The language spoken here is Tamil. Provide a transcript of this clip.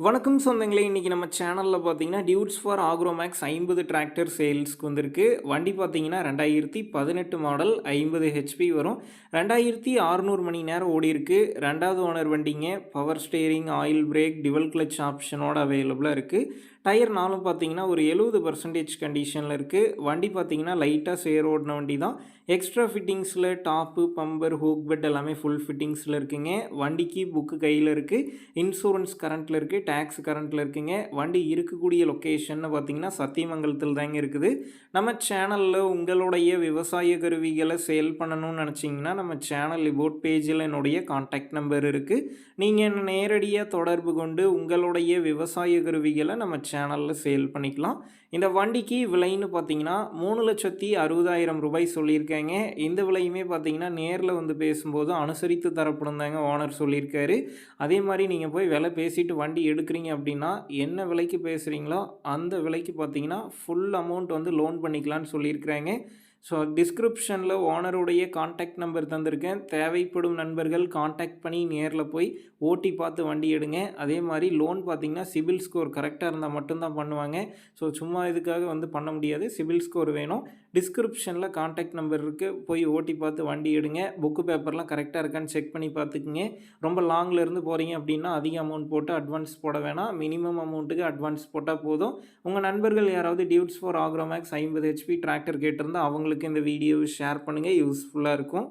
வணக்கம் சொந்தங்களே! இன்னைக்கு நம்ம சேனல்ல பார்த்தீங்கன்னா, டியூட்ஸ் ஃபார் ஆக்ரோமேக்ஸ் 50 டிராக்டர் சேல்ஸ்க்கு வந்திருக்கு. வண்டி பார்த்தீங்கன்னா 2018 மாடல் 50 ஹெச்பி வரும். 2600 மணி நேரம் ஓடியிருக்கு. 2வது ஓனர் வண்டிங்க. Power steering, oil brake, dual clutch ஆப்ஷனோட அவைலபிளா இருக்கு. டயர் நாலும் பார்த்தீங்கன்னா, ஒரு 70% கண்டிஷன்ல இருக்கு. வண்டி பார்த்தீங்கன்னா, லைட்டா சேர் ஓடுன வண்டி தான். எக்ஸ்ட்ரா ஃபிட்டிங்ஸ்ல டாப்பு, பம்பர், ஹூக் பெட் எல்லாமே ஃபுல் ஃபிட்டிங்ஸ்ல இருக்குங்க. வண்டிக்கு புக்கு கையில இருக்கு. இன்சூரன்ஸ் கரண்ட்ல இருக்கு. டாக்ஸ் கரண்ட்ல இருக்குங்க. வண்டி இருக்கக்கூடிய லொக்கேஷன்னு பார்த்தீங்கன்னா, சத்தியமங்கலத்தில தாங்க இருக்குது. நம்ம சேனல்ல உங்களுடைய விவசாய கருவிகள சேல் பண்ணணும்னு நெனச்சீங்கன்னா, நம்ம சேனல் அபவுட் பேஜில என்னுடைய கான்டாக்ட் நம்பர் இருக்கு. நீங்க என்ன நேரடியா தொடர்பு கொண்டு உங்களுடைய விவசாய கருவிகள நம்ம சேனல்ல சேல் பண்ணிக்கலாம். இந்த வண்டிக்கு விலைன்னு பார்த்தீங்கன்னா, ரூ. 3,60,000 சொல்லியிருக்கேங்க. இந்த விலையுமே பார்த்தீங்கன்னா, நேர்ல வந்து பேசும்போது அனுசரித்து தரப்படும் தாங்க ஓனர் சொல்லியிருக்காரு. அதே மாரி நீங்க போய் விலை பேசிட்டு வண்டி எடுக்குறீங்க அப்டின்னா, என்ன விலைக்கு பேசுறீங்களோ, அந்த விலைக்கு பார்த்தீங்கன்னா, ஃபுல் அமௌண்ட் வந்து லோன் பண்ணிக்கலான்னு சொல்லியிருக்கிறாங்க. ஸோ டிஸ்கிரிப்ஷன்ல ஓனருடைய கான்டாக்ட் நம்பர் தந்திருக்கேன். தேவைப்படும் நண்பர்கள் கான்டாக்ட் பண்ணி நேர்ல போய் ஓட்டி பார்த்து வண்டி எடுங்க. அதே மாரி லோன் பார்த்தீங்கன்னா, சிபில் ஸ்கோர் கரெக்ட்டா இருந்தா மட்டும் தான் பண்ணுவாங்க. ஸோ சும்மா இதுக்காக வந்து பண்ண முடியாது. சிபில் ஸ்கோர் வேணும். டிஸ்கிரிப்ஷன்ல கான்டாக்ட் நம்பர் இருக்கு. போய் ஓட்டி பார்த்து வண்டி எடுங்க. புக்கு பேப்பர்லாம் கரெக்ட்டா இருக்கான்னு செக் பண்ணி பார்த்துக்குங்க. ரொம்ப லாங்ல இருந்து போறீங்க அப்டின்னா, அதிக அமௌண்ட் போட்டு அட்வான்ஸ் போட வேணாம். மினிமம் அமௌண்ட்டுக்கு அட்வான்ஸ் போட்டா போதும். உங்க நண்பர்கள் யாராவது dudes for Agromax 50 HP tractor கேட்டிருந்தா, அவங்களுக்கு இந்த வீடியோவ ஷேர் பண்ணுங்க. யூஸ்ஃபுல்லா இருக்கும்.